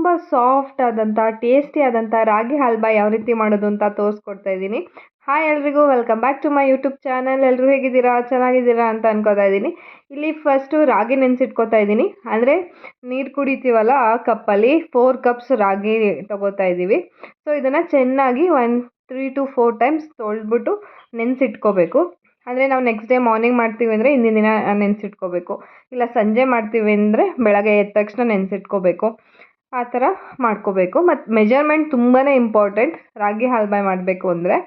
ತುಂಬ ಸಾಫ್ಟ್ ಆದಂಥ ಟೇಸ್ಟಿ ಆದಂಥ ರಾಗಿ ಹಲ್ವಾ ಯಾವ ರೀತಿ ಮಾಡೋದು ಅಂತ ತೋರಿಸ್ಕೊಡ್ತಾ ಇದ್ದೀನಿ. ಹಾಯ್ ಎಲ್ರಿಗೂ, welcome back to my YouTube channel. ಎಲ್ಲರೂ ಹೇಗಿದ್ದೀರಾ, ಚೆನ್ನಾಗಿದ್ದೀರಾ ಅಂತ ಅನ್ಕೋತಾ ಇದ್ದೀನಿ. ಇಲ್ಲಿ ಫಸ್ಟು ರಾಗಿ ನೆನೆಸಿಟ್ಕೋತಾ ಇದ್ದೀನಿ. ಅಂದರೆ ನೀರು ಕುಡಿತೀವಲ್ಲ ಆ ಕಪ್ಪಲ್ಲಿ 4 ಕಪ್ಸ್ ರಾಗಿ ತೊಗೋತಾ ಇದ್ದೀವಿ. ಸೊ ಇದನ್ನು ಚೆನ್ನಾಗಿ 3 to 4 ಟೈಮ್ಸ್ ತೊಳೆದ್ಬಿಟ್ಟು ನೆನೆಸಿಟ್ಕೋಬೇಕು. ಅಂದರೆ ನಾವು ನೆಕ್ಸ್ಟ್ ಡೇ ಮಾರ್ನಿಂಗ್ ಮಾಡ್ತೀವಿ ಅಂದರೆ ಹಿಂದಿನ ದಿನ ನೆನೆಸಿಟ್ಕೋಬೇಕು, ಇಲ್ಲ ಸಂಜೆ ಮಾಡ್ತೀವಿ ಅಂದರೆ ಬೆಳಗ್ಗೆ ಎದ್ದ ತಕ್ಷಣ ನೆನೆಸಿಟ್ಕೋಬೇಕು. ಆ ಥರ ಮಾಡ್ಕೋಬೇಕು. ಮತ್ತು ಮೆಜರ್ಮೆಂಟ್ ತುಂಬಾ ಇಂಪಾರ್ಟೆಂಟ್ ರಾಗಿ ಹಲ್ವಾ ಮಾಡಬೇಕು ಅಂದರೆ.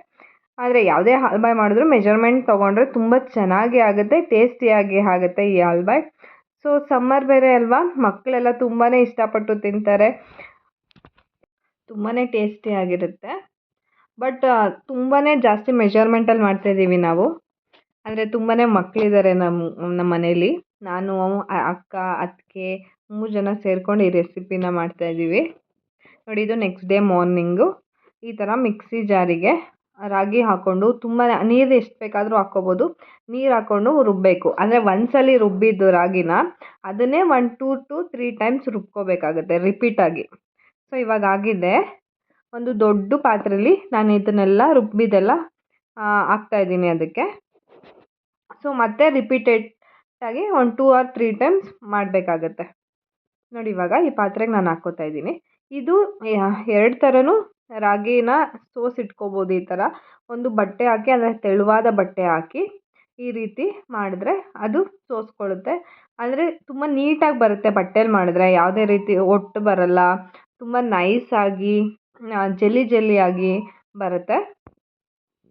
ಆದರೆ ಯಾವುದೇ ಹಲ್ವಾ ಮಾಡಿದ್ರೂ ಮೆಜರ್ಮೆಂಟ್ ತೊಗೊಂಡ್ರೆ ತುಂಬ ಚೆನ್ನಾಗಿ ಆಗುತ್ತೆ, ಟೇಸ್ಟಿಯಾಗಿ ಆಗುತ್ತೆ ಈ ಹಲ್ವಾ. ಸೊ ಸಮ್ಮರ್ ಬೇರೆ ಅಲ್ವಾ, ಮಕ್ಕಳೆಲ್ಲ ತುಂಬಾ ಇಷ್ಟಪಟ್ಟು ತಿಂತಾರೆ, ತುಂಬಾ ಟೇಸ್ಟಿಯಾಗಿರುತ್ತೆ. ಬಟ್ ತುಂಬಾ ಜಾಸ್ತಿ ಮೆಜರ್ಮೆಂಟಲ್ಲಿ ಮಾಡ್ತಾಯಿದ್ದೀವಿ ನಾವು. ಅಂದರೆ ತುಂಬಾ ಮಕ್ಕಳಿದ್ದಾರೆ ನಮ್ಮ ಮನೇಲಿ. ನಾನು, ಅಕ್ಕ, ಅತ್ತಿಗೆ 3 ಜನ ಸೇರ್ಕೊಂಡು ಈ ರೆಸಿಪಿನ ಮಾಡ್ತಾಯಿದ್ದೀವಿ. ನೋಡಿ, ಇದು ನೆಕ್ಸ್ಟ್ ಡೇ ಮಾರ್ನಿಂಗು. ಈ ಥರ ಮಿಕ್ಸಿ ಜಾರಿಗೆ ರಾಗಿ ಹಾಕ್ಕೊಂಡು ತುಂಬ ನೀರು ಎಷ್ಟು ಬೇಕಾದರೂ ಹಾಕ್ಕೋಬೋದು. ನೀರು ಹಾಕ್ಕೊಂಡು ರುಬ್ಬಬೇಕು. ಅಂದರೆ ಒಂದ್ಸಲಿ ರುಬ್ಬಿದ್ದು ರಾಗಿನ ಅದನ್ನೇ 1 to 3 ಟೈಮ್ಸ್ ರುಬ್ಕೋಬೇಕಾಗುತ್ತೆ ರಿಪೀಟಾಗಿ. ಸೊ ಇವಾಗ ಆಗಿದೆ. ಒಂದು ದೊಡ್ಡ ಪಾತ್ರೆಯಲ್ಲಿ ನಾನು ಇದನ್ನೆಲ್ಲ ರುಬ್ಬಿದ್ದೆಲ್ಲ ಹಾಕ್ತಾಯಿದ್ದೀನಿ ಅದಕ್ಕೆ. ಸೊ ಮತ್ತೆ ರಿಪೀಟೆಡಾಗಿ 1 2 or 3 ಟೈಮ್ಸ್ ಮಾಡಬೇಕಾಗತ್ತೆ. ನೋಡಿ, ಇವಾಗ ಈ ಪಾತ್ರೆಗೆ ನಾನು ಹಾಕ್ಕೋತಾ ಇದ್ದೀನಿ. ಇದು 2 ಥರನೂ ರಾಗಿನ ಸೋಸಿಟ್ಕೋಬೋದು. ಈ ಥರ ಒಂದು ಬಟ್ಟೆ ಹಾಕಿ, ಅಂದರೆ ತೆಳುವಾದ ಬಟ್ಟೆ ಹಾಕಿ ಈ ರೀತಿ ಮಾಡಿದ್ರೆ ಅದು ಸೋಸ್ಕೊಳ್ಳುತ್ತೆ. ಅಂದರೆ ತುಂಬ ನೀಟಾಗಿ ಬರುತ್ತೆ ಬಟ್ಟೆಲಿ ಮಾಡಿದ್ರೆ, ಯಾವುದೇ ರೀತಿ ಒಟ್ಟು ಬರಲ್ಲ, ತುಂಬ ನೈಸಾಗಿ ಜೆಲ್ಲಿಯಾಗಿ ಬರುತ್ತೆ.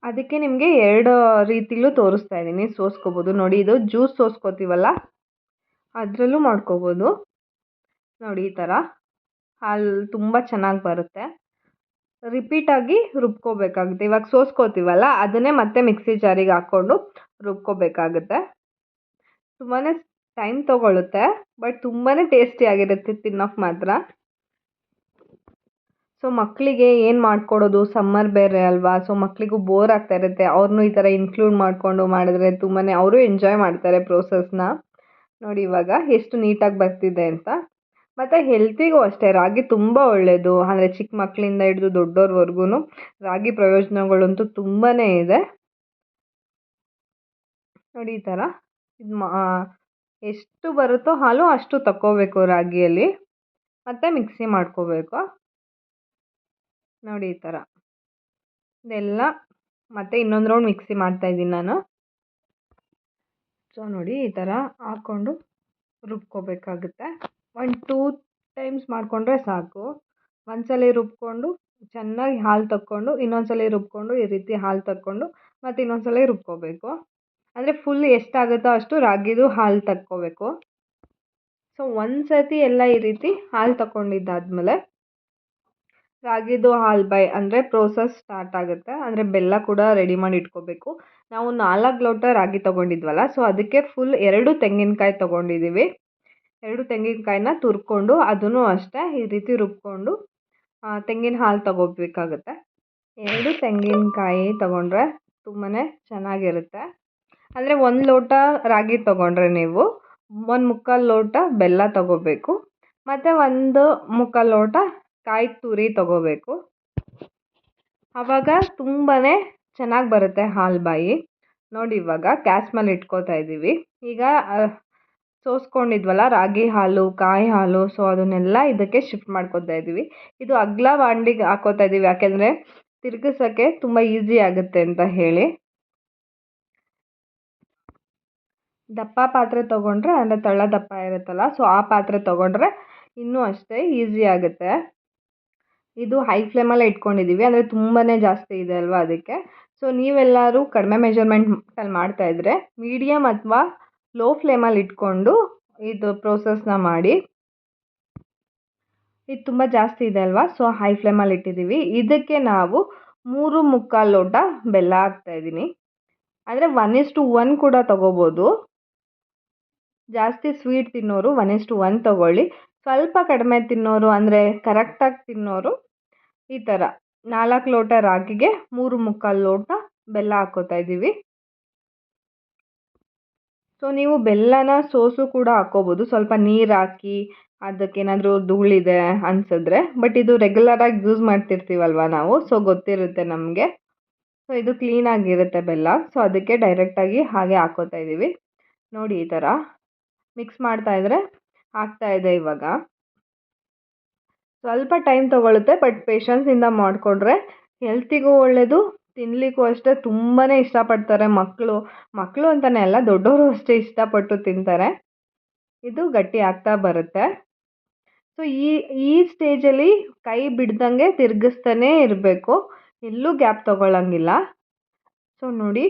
ಅದಕ್ಕೆ ನಿಮಗೆ 2 ರೀತಿಲೂ ತೋರಿಸ್ತಾ ಇದ್ದೀನಿ, ಸೋಸ್ಕೋಬೋದು. ನೋಡಿ, ಇದು ಜ್ಯೂಸ್ ಸೋಸ್ಕೋತೀವಲ್ಲ ಅದರಲ್ಲೂ ಮಾಡ್ಕೋಬೋದು. ನೋಡಿ, ಈ ಥರ ಹಾಲು ತುಂಬ ಚೆನ್ನಾಗಿ ಬರುತ್ತೆ. ರಿಪೀಟಾಗಿ ರುಬ್ಕೋಬೇಕಾಗುತ್ತೆ. ಇವಾಗ ಸೋಸ್ಕೋತೀವಲ್ಲ ಅದನ್ನೇ ಮತ್ತೆ ಮಿಕ್ಸಿ ಜಾರಿಗೆ ಹಾಕ್ಕೊಂಡು ರುಬ್ಕೋಬೇಕಾಗುತ್ತೆ. ತುಂಬಾ ಟೈಮ್ ತೊಗೊಳುತ್ತೆ, ಬಟ್ ತುಂಬಾ ಟೇಸ್ಟಿಯಾಗಿರುತ್ತೆ ತಿನ್ನೋಕ್ಕೆ ಮಾತ್ರ. ಸೊ ಮಕ್ಕಳಿಗೆ ಏನು ಮಾಡಿಕೊಡೋದು, ಸಮ್ಮರ್ ಬೇರೆ ಅಲ್ವಾ, ಸೊ ಮಕ್ಕಳಿಗೂ ಬೋರ್ ಆಗ್ತಾ ಇರುತ್ತೆ. ಅವ್ರನ್ನೂ ಈ ಥರ ಇನ್ಕ್ಲೂಡ್ ಮಾಡಿಕೊಂಡು ಮಾಡಿದ್ರೆ ತುಂಬಾ ಅವರು ಎಂಜಾಯ್ ಮಾಡ್ತಾರೆ ಪ್ರೋಸೆಸ್ನ. ನೋಡಿ ಇವಾಗ ಎಷ್ಟು ನೀಟಾಗಿ ಬರ್ತಿದೆ ಅಂತ. ಮತ್ತು ಹೆಲ್ತಿಗೂ ಅಷ್ಟೇ ರಾಗಿ ತುಂಬ ಒಳ್ಳೆಯದು. ಅಂದರೆ ಚಿಕ್ಕ ಮಕ್ಕಳಿಂದ ಹಿಡಿದು ದೊಡ್ಡೋರ್ವರೆಗೂ ರಾಗಿ ಪ್ರಯೋಜನಗಳಂತೂ ತುಂಬಾ ಇದೆ. ನೋಡಿ, ಈ ಥರ ಇದು ಎಷ್ಟು ಬರುತ್ತೋ ಹಾಲು ಅಷ್ಟು ತಗೋಬೇಕು ರಾಗಿಯಲ್ಲಿ, ಮತ್ತು ಮಿಕ್ಸಿ ಮಾಡ್ಕೋಬೇಕು. ನೋಡಿ, ಈ ಥರ ಇದೆಲ್ಲ ಮತ್ತೆ ಇನ್ನೊಂದು ರೌಂಡ್ ಮಿಕ್ಸಿ ಮಾಡ್ತಾಯಿದ್ದೀನಿ ನಾನು. ಸೊ ನೋಡಿ, ಈ ಥರ ಹಾಕ್ಕೊಂಡು ರುಬ್ಕೋಬೇಕಾಗುತ್ತೆ. 1 2 ಟೈಮ್ಸ್ ಮಾಡಿಕೊಂಡ್ರೆ ಸಾಕು. ಒಂದ್ಸಲ ರುಬ್ಕೊಂಡು ಚೆನ್ನಾಗಿ ಹಾಲು ತಕ್ಕೊಂಡು, ಇನ್ನೊಂದ್ಸಲ ರುಬ್ಕೊಂಡು ಈ ರೀತಿ ಹಾಲು ತಕ್ಕೊಂಡು ಮತ್ತು ಇನ್ನೊಂದ್ಸಲ ರುಬ್ಕೋಬೇಕು. ಅಂದರೆ ಫುಲ್ ಎಷ್ಟಾಗುತ್ತೋ ಅಷ್ಟು ರಾಗಿದು ಹಾಲು ತಕ್ಕೋಬೇಕು. ಸೊ ಒಂದು ಸರ್ತಿ ಎಲ್ಲ ಈ ರೀತಿ ಹಾಲು ತಗೊಂಡಿದ್ದಾದಮೇಲೆ ರಾಗಿದು ಹಲ್ವಾ ಅಂದರೆ ಪ್ರೋಸೆಸ್ ಸ್ಟಾರ್ಟ್ ಆಗುತ್ತೆ. ಅಂದರೆ ಬೆಲ್ಲ ಕೂಡ ರೆಡಿ ಮಾಡಿ ಇಟ್ಕೋಬೇಕು. ನಾವು 4 ಲೋಟ ರಾಗಿ ತೊಗೊಂಡಿದ್ವಲ್ಲ, ಸೊ ಅದಕ್ಕೆ ಫುಲ್ 2 ತೆಂಗಿನಕಾಯಿ ತೊಗೊಂಡಿದ್ದೀವಿ. 2 ತೆಂಗಿನಕಾಯಿನ ತುರ್ಕೊಂಡು ಅದನ್ನು ಅಷ್ಟೇ ಈ ರೀತಿ ರುಬ್ಕೊಂಡು ತೆಂಗಿನ ಹಾಲು ತೊಗೋಬೇಕಾಗುತ್ತೆ. 2 ತೆಂಗಿನಕಾಯಿ ತೊಗೊಂಡ್ರೆ ತುಂಬಾ ಚೆನ್ನಾಗಿರುತ್ತೆ. ಅಂದರೆ 1 ಲೋಟ ರಾಗಿ ತೊಗೊಂಡ್ರೆ ನೀವು 1/4 ಲೋಟ ಬೆಲ್ಲ ತೊಗೋಬೇಕು, ಮತ್ತು 1/4 ಲೋಟ ಕಾಯಿ ತುರಿ ತೊಗೋಬೇಕು. ಆವಾಗ ತುಂಬಾ ಚೆನ್ನಾಗಿ ಬರುತ್ತೆ ಹಾಲ್ಬಾಯಿ. ನೋಡಿ, ಇವಾಗ ಗ್ಯಾಸ್ ಮೇಲೆ ಇಟ್ಕೋತಾ ಇದ್ದೀವಿ. ಈಗ ಸೋಸ್ಕೊಂಡಿದ್ವಲ್ಲ ರಾಗಿ ಹಾಲು, ಕಾಯಿ ಹಾಲು, ಸೊ ಅದನ್ನೆಲ್ಲ ಇದಕ್ಕೆ ಶಿಫ್ಟ್ ಮಾಡ್ಕೋತಾ ಇದ್ದೀವಿ. ಇದು ಅಗಲ ಬಾಂಡಿಗೆ ಹಾಕೋತಾ ಇದ್ದೀವಿ, ಯಾಕೆಂದರೆ ತಿರುಗಿಸೋಕ್ಕೆ ತುಂಬ ಈಸಿ ಆಗುತ್ತೆ ಅಂತ ಹೇಳಿ. ದಪ್ಪ ಪಾತ್ರೆ ತೊಗೊಂಡ್ರೆ, ಅಂದರೆ ತಳ ದಪ್ಪ ಇರುತ್ತಲ್ಲ, ಸೊ ಆ ಪಾತ್ರೆ ತೊಗೊಂಡ್ರೆ ಇನ್ನೂ ಅಷ್ಟೇ ಈಸಿ ಆಗುತ್ತೆ. ಇದು ಹೈ ಫ್ಲೇಮಲ್ಲೇ ಇಟ್ಕೊಂಡಿದ್ದೀವಿ, ಅಂದರೆ ತುಂಬಾ ಜಾಸ್ತಿ ಇದೆ ಅಲ್ವಾ ಅದಕ್ಕೆ. ಸೊ ನೀವೆಲ್ಲರೂ ಕಡಿಮೆ ಮೆಜರ್ಮೆಂಟಲ್ಲಿ ಮಾಡ್ತಾಯಿದ್ರೆ ಮೀಡಿಯಮ್ ಅಥವಾ ಲೋ ಫ್ಲೇಮಲ್ಲಿ ಇಟ್ಕೊಂಡು ಇದು ಪ್ರೋಸೆಸ್ನ ಮಾಡಿ. ಇದು ತುಂಬ ಜಾಸ್ತಿ ಇದೆ ಅಲ್ವಾ, ಸೊ ಹೈ ಫ್ಲೇಮಲ್ಲಿ ಇಟ್ಟಿದ್ದೀವಿ. ಇದಕ್ಕೆ ನಾವು 3/4 ಲೋಟ ಬೆಲ್ಲ ಹಾಕ್ತಾಯಿದ್ದೀನಿ. ಅಂದರೆ 1:1 ಕೂಡ ತೊಗೋಬೋದು. ಜಾಸ್ತಿ ಸ್ವೀಟ್ ತಿನ್ನೋರು 1:1 ತೊಗೊಳ್ಳಿ. ಸ್ವಲ್ಪ ಕಡಿಮೆ ತಿನ್ನೋರು, ಅಂದರೆ ಕರೆಕ್ಟಾಗಿ ತಿನ್ನೋರು ಈ ಥರ 4 ಲೋಟ ರಾಗಿಗೆ 3/4 ಲೋಟ ಬೆಲ್ಲ ಹಾಕ್ಕೋತಾ ಇದ್ದೀವಿ. ಸೊ ನೀವು ಬೆಲ್ಲನ ಸೋಸು ಕೂಡ ಹಾಕ್ಕೋಬೋದು, ಸ್ವಲ್ಪ ನೀರು ಹಾಕಿ ಅದಕ್ಕೇನಾದರೂ ಧೂಳಿದೆ ಅನಿಸಿದ್ರೆ. ಬಟ್ ಇದು ರೆಗ್ಯುಲರಾಗಿ ಯೂಸ್ ಮಾಡ್ತಿರ್ತೀವಲ್ವ ನಾವು, ಸೊ ಗೊತ್ತಿರುತ್ತೆ ನಮಗೆ. ಸೊ ಇದು ಕ್ಲೀನಾಗಿರುತ್ತೆ ಬೆಲ್ಲ. ಸೊ ಅದಕ್ಕೆ ಡೈರೆಕ್ಟಾಗಿ ಹಾಗೆ ಹಾಕ್ಕೋತಾ ಇದ್ದೀವಿ. ನೋಡಿ ಈ ಥರ ಮಿಕ್ಸ್ ಮಾಡ್ತಾಯಿದ್ರೆ ಆಗ್ತಾಯಿದೆ ಇವಾಗ. ಸ್ವಲ್ಪ ಟೈಮ್ ತೊಗೊಳುತ್ತೆ, ಬಟ್ ಪೇಷನ್ಸಿಂದ ಮಾಡಿಕೊಂಡ್ರೆ ಹೆಲ್ತಿಗೂ ಒಳ್ಳೆಯದು, ತಿನ್ನಲಿಕ್ಕೂ ಅಷ್ಟೇ ತುಂಬಾ ಇಷ್ಟಪಡ್ತಾರೆ ಮಕ್ಕಳು ಅಂತಲೇ ಅಲ್ಲ, ದೊಡ್ಡವರು ಅಷ್ಟೇ ಇಷ್ಟಪಟ್ಟು ತಿಂತಾರೆ. ಇದು ಗಟ್ಟಿ ಆಗ್ತಾ ಬರುತ್ತೆ. ಸೊ ಈ ಸ್ಟೇಜಲ್ಲಿ ಕೈ ಬಿಡ್ದಂಗೆ ತಿರುಗಿಸ್ತಾನೇ ಇರಬೇಕು, ಎಲ್ಲೂ ಗ್ಯಾಪ್ ತೊಗೊಳ್ಳಂಗಿಲ್ಲ. ಸೊ ನೋಡಿ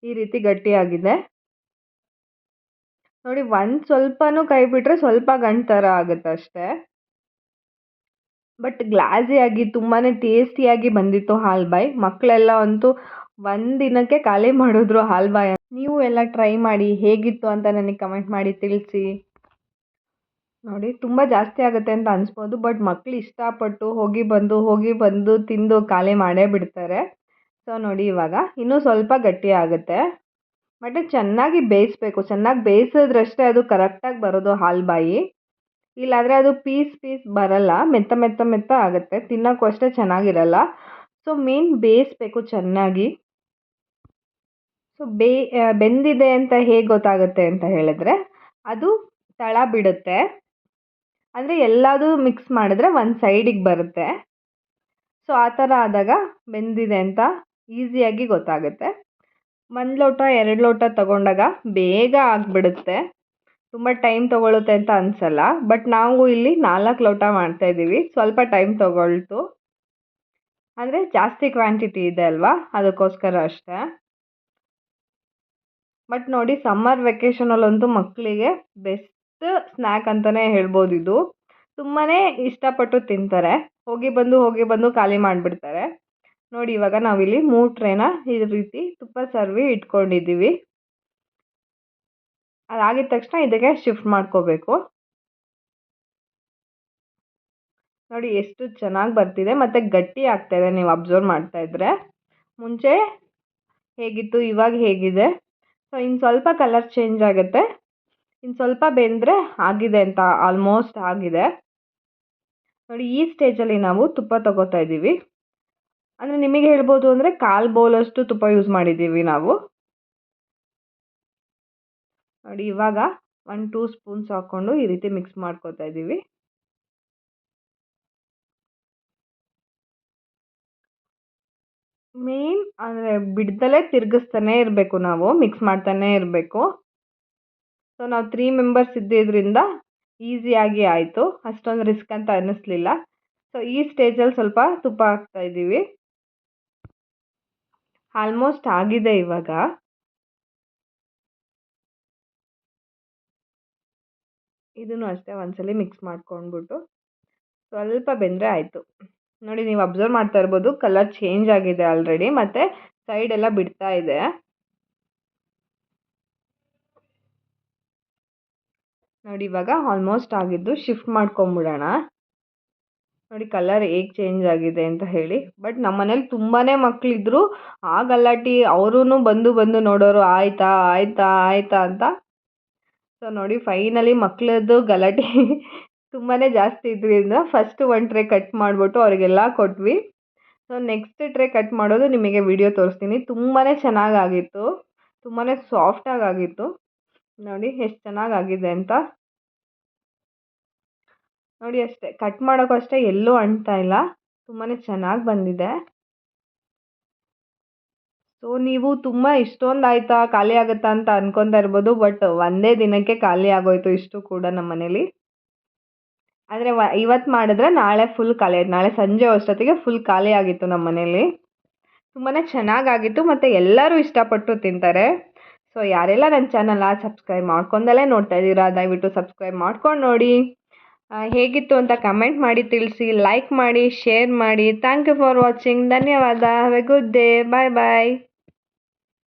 ಈ ರೀತಿ ಗಟ್ಟಿಯಾಗಿದೆ. ನೋಡಿ ಸ್ವಲ್ಪನೂ ಕೈ ಬಿಟ್ಟರೆ ಸ್ವಲ್ಪ ಗಂಟು ಥರ ಆಗುತ್ತೆ ಅಷ್ಟೇ. ಬಟ್ ಗ್ಲಾಸಿಯಾಗಿ ತುಂಬಾ ಟೇಸ್ಟಿಯಾಗಿ ಬಂದಿತ್ತು ಹಾಲ್ಬಾಯ್. ಮಕ್ಕಳೆಲ್ಲ ಅಂತೂ ದಿನಕ್ಕೆ ಖಾಲಿ ಮಾಡಿದ್ರು ಹಾಲ್ಬಾಯ್. ನೀವು ಎಲ್ಲ ಟ್ರೈ ಮಾಡಿ ಹೇಗಿತ್ತು ಅಂತ ನನಗೆ ಕಮೆಂಟ್ ಮಾಡಿ ತಿಳಿಸಿ. ನೋಡಿ ತುಂಬ ಜಾಸ್ತಿ ಆಗುತ್ತೆ ಅಂತ ಅನಿಸ್ಬೋದು, ಬಟ್ ಮಕ್ಕಳು ಇಷ್ಟಪಟ್ಟು ಹೋಗಿ ಬಂದು ತಿಂದು ಖಾಲಿ ಮಾಡೇ ಬಿಡ್ತಾರೆ. ಸೊ ನೋಡಿ ಇವಾಗ ಇನ್ನೂ ಸ್ವಲ್ಪ ಗಟ್ಟಿ ಆಗುತ್ತೆ. ಮತ್ತು ಚೆನ್ನಾಗಿ ಬೇಯಿಸ್ಬೇಕು, ಚೆನ್ನಾಗಿ ಬೇಯಿಸಿದ್ರಷ್ಟೇ ಅದು ಕರೆಕ್ಟಾಗಿ ಬರೋದು ಹಾಲ್ಬಾಯಿ. ಇಲ್ಲಾಂದರೆ ಅದು ಪೀಸ್ ಬರಲ್ಲ, ಮೆತ್ತ ಆಗುತ್ತೆ, ತಿನ್ನೋಕ್ಕೂ ಅಷ್ಟೇ ಚೆನ್ನಾಗಿರಲ್ಲ. ಸೊ ಮೇನ್ ಬೇಯಿಸ್ಬೇಕು ಚೆನ್ನಾಗಿ. ಸೊ ಬೆಂದಿದೆ ಅಂತ ಹೇಗೆ ಗೊತ್ತಾಗುತ್ತೆ ಅಂತ ಹೇಳಿದ್ರೆ, ಅದು ತಳ ಬಿಡುತ್ತೆ. ಅಂದರೆ ಎಲ್ಲದೂ ಮಿಕ್ಸ್ ಮಾಡಿದ್ರೆ ಒಂದು ಸೈಡಿಗೆ ಬರುತ್ತೆ. ಸೊ ಆ ಥರ ಆದಾಗ ಬೆಂದಿದೆ ಅಂತ ಈಸಿಯಾಗಿ ಗೊತ್ತಾಗುತ್ತೆ. 1 ಲೋಟ 2 ಲೋಟ ತಗೊಂಡಾಗ ಬೇಗ ಆಗಿಬಿಡುತ್ತೆ, ತುಂಬ ಟೈಮ್ ತೊಗೊಳುತ್ತೆ ಅಂತ ಅನಿಸಲ್ಲ. ಬಟ್ ನಾವು ಇಲ್ಲಿ 4 ಲೋಟ ಮಾಡ್ತಾಯಿದ್ದೀವಿ, ಸ್ವಲ್ಪ ಟೈಮ್ ತೊಗೊಳ್ತು. ಅಂದರೆ ಜಾಸ್ತಿ ಕ್ವಾಂಟಿಟಿ ಇದೆ ಅಲ್ವಾ, ಅದಕ್ಕೋಸ್ಕರ ಅಷ್ಟೇ. ಬಟ್ ನೋಡಿ ಸಮ್ಮರ್ ವೆಕೇಷನಲ್ಲಂತೂ ಮಕ್ಕಳಿಗೆ ಬೆಸ್ಟ್ ಸ್ನ್ಯಾಕ್ ಅಂತಲೇ ಹೇಳ್ಬೋದು. ಇದು ತುಂಬಾ ಇಷ್ಟಪಟ್ಟು ತಿಂತಾರೆ, ಹೋಗಿ ಬಂದು ಖಾಲಿ ಮಾಡಿಬಿಡ್ತಾರೆ. ನೋಡಿ ಇವಾಗ ನಾವಿಲ್ಲಿ 3 ಟ್ರೇನ ಈ ರೀತಿ ತುಪ್ಪ ಸರ್ವಿ ಇಟ್ಕೊಂಡಿದ್ದೀವಿ. ಅದಾಗಿದ ತಕ್ಷಣ ಇದಕ್ಕೆ ಶಿಫ್ಟ್ ಮಾಡ್ಕೋಬೇಕು. ನೋಡಿ ಎಷ್ಟು ಚೆನ್ನಾಗಿ ಬರ್ತಿದೆ ಮತ್ತು ಗಟ್ಟಿ ಆಗ್ತಾಯಿದೆ, ನೀವು ಅಬ್ಸರ್ವ್ ಮಾಡ್ತಾ ಇದ್ರೆ. ಮುಂಚೆ ಹೇಗಿತ್ತು, ಇವಾಗ ಹೇಗಿದೆ. ಸೊ ಇನ್ನು ಸ್ವಲ್ಪ ಕಲರ್ ಚೇಂಜ್ ಆಗುತ್ತೆ, ಇನ್ನು ಸ್ವಲ್ಪ ಬೆಂದರೆ ಆಗಿದೆ ಅಂತ, ಆಲ್ಮೋಸ್ಟ್ ಆಗಿದೆ. ನೋಡಿ ಈ ಸ್ಟೇಜಲ್ಲಿ ನಾವು ತುಪ್ಪ ತಗೋತಾ ಇದ್ದೀವಿ. ಅಂದರೆ ನಿಮಗೆ ಹೇಳ್ಬೋದು ಅಂದರೆ 1/4 ಬೌಲಷ್ಟು ತುಪ್ಪ ಯೂಸ್ ಮಾಡಿದ್ದೀವಿ ನಾವು. ನೋಡಿ ಇವಾಗ 1-2 ಸ್ಪೂನ್ಸ್ ಹಾಕ್ಕೊಂಡು ಈ ರೀತಿ ಮಿಕ್ಸ್ ಮಾಡ್ಕೋತಾ ಇದ್ದೀವಿ. ಮೇನ್ ಅಂದರೆ ಬಿಡ್ದಲೇ ತಿರುಗಿಸ್ತಾನೆ ಇರಬೇಕು, ನಾವು ಮಿಕ್ಸ್ ಮಾಡ್ತಾನೆ ಇರಬೇಕು. ಸೊ ನಾವು 3 ಮೆಂಬರ್ಸ್ ಇದ್ದಿದ್ದರಿಂದ ಈಸಿಯಾಗಿ ಆಯಿತು, ಅಷ್ಟೊಂದು ರಿಸ್ಕ್ ಅಂತ ಅನ್ನಿಸ್ಲಿಲ್ಲ. ಸೊ ಈ ಸ್ಟೇಜಲ್ಲಿ ಸ್ವಲ್ಪ ತುಪ್ಪ ಹಾಕ್ತಾ ಇದ್ದೀವಿ. ಆಲ್ಮೋಸ್ಟ್ ಆಗಿದೆ ಇವಾಗ. ಇದನ್ನು ಅಷ್ಟೇ ಒಂದ್ಸಲಿ ಮಿಕ್ಸ್ ಮಾಡ್ಕೊಂಡ್ಬಿಟ್ಟು ಸ್ವಲ್ಪ ಬೆಂದರೆ ಆಯಿತು. ನೋಡಿ ನೀವು ಅಬ್ಸರ್ವ್ ಮಾಡ್ತಾ ಇರ್ಬೋದು, ಕಲರ್ ಚೇಂಜ್ ಆಗಿದೆ ಆಲ್ರೆಡಿ, ಮತ್ತು ಸೈಡ್ ಎಲ್ಲ ಬಿಡ್ತಾ ಇದೆ. ನೋಡಿ ಇವಾಗ ಆಲ್ಮೋಸ್ಟ್ ಆಗಿದ್ದು, ಶಿಫ್ಟ್ ಮಾಡ್ಕೊಂಬಿಡೋಣ. ನೋಡಿ ಕಲರ್ ಹೇಗೆ ಚೇಂಜ್ ಆಗಿದೆ ಅಂತ ಹೇಳಿ. ಬಟ್ ನಮ್ಮ ಮನೇಲಿ ತುಂಬಾ ಮಕ್ಕಳಿದ್ರು, ಆ ಗಲಾಟೆ ಅವರೂ ಬಂದು ನೋಡೋರು ಆಯ್ತಾ ಅಂತ. ಸೊ ನೋಡಿ ಫೈನಲಿ ಮಕ್ಕಳದ್ದು ಗಲಾಟೆ ತುಂಬಾ ಜಾಸ್ತಿ ಇದ್ರಿಂದ ಫಸ್ಟ್ 1 ಟ್ರೇ ಕಟ್ ಮಾಡಿಬಿಟ್ಟು ಅವರಿಗೆಲ್ಲ ಕೊಟ್ವಿ. ಸೊ ನೆಕ್ಸ್ಟ್ ಟ್ರೇ ಕಟ್ ಮಾಡೋದು ನಿಮಗೆ ವಿಡಿಯೋ ತೋರಿಸ್ತೀನಿ. ತುಂಬಾ ಚೆನ್ನಾಗಾಗಿತ್ತು, ತುಂಬಾ ಸಾಫ್ಟಾಗಿತ್ತು. ನೋಡಿ ಎಷ್ಟು ಚೆನ್ನಾಗಾಗಿದೆ ಅಂತ. ನೋಡಿ ಅಷ್ಟೇ, ಕಟ್ ಮಾಡೋಕ್ಕೂ ಅಷ್ಟೇ ಎಲ್ಲೂ ಅಂಟ್ತಾ ಇಲ್ಲ, ತುಂಬಾ ಚೆನ್ನಾಗಿ ಬಂದಿದೆ. ಸೊ ನೀವು ತುಂಬ ಇಷ್ಟೊಂದು ಆಯಿತಾ, ಖಾಲಿ ಆಗುತ್ತಾ ಅಂತ ಅನ್ಕೊತಾ ಇರ್ಬೋದು. ಬಟ್ ಒಂದೇ ದಿನಕ್ಕೆ ಖಾಲಿ ಆಗೋಯ್ತು ಇಷ್ಟು ಕೂಡ ನಮ್ಮ ಮನೇಲಿ. ಅಂದರೆ ಇವತ್ತು ಮಾಡಿದ್ರೆ ನಾಳೆ ಫುಲ್ ಖಾಲಿ ಆಯ್ತು, ನಾಳೆ ಸಂಜೆ ಅಷ್ಟೊತ್ತಿಗೆ ಫುಲ್ ಖಾಲಿ ಆಗಿತ್ತು ನಮ್ಮ ಮನೇಲಿ. ತುಂಬಾ ಚೆನ್ನಾಗಾಗಿತ್ತು ಮತ್ತು ಎಲ್ಲರೂ ಇಷ್ಟಪಟ್ಟು ತಿಂತಾರೆ. ಸೊ ಯಾರೆಲ್ಲ ನನ್ನ ಚಾನಲ್ನ ಸಬ್ಸ್ಕ್ರೈಬ್ ಮಾಡ್ಕೊಂಡಲ್ಲೇ ನೋಡ್ತಾ ಇದ್ದೀರಾ, ದಯವಿಟ್ಟು ಸಬ್ಸ್ಕ್ರೈಬ್ ಮಾಡ್ಕೊಂಡು ನೋಡಿ. ಹೇಗಿತ್ತು ಅಂತ ಕಮೆಂಟ್ ಮಾಡಿ ತಿಳಿಸಿ, ಲೈಕ್ ಮಾಡಿ, ಶೇರ್ ಮಾಡಿ. Thank you for watching. ಧನ್ಯವಾದ. Have a good day. Bye.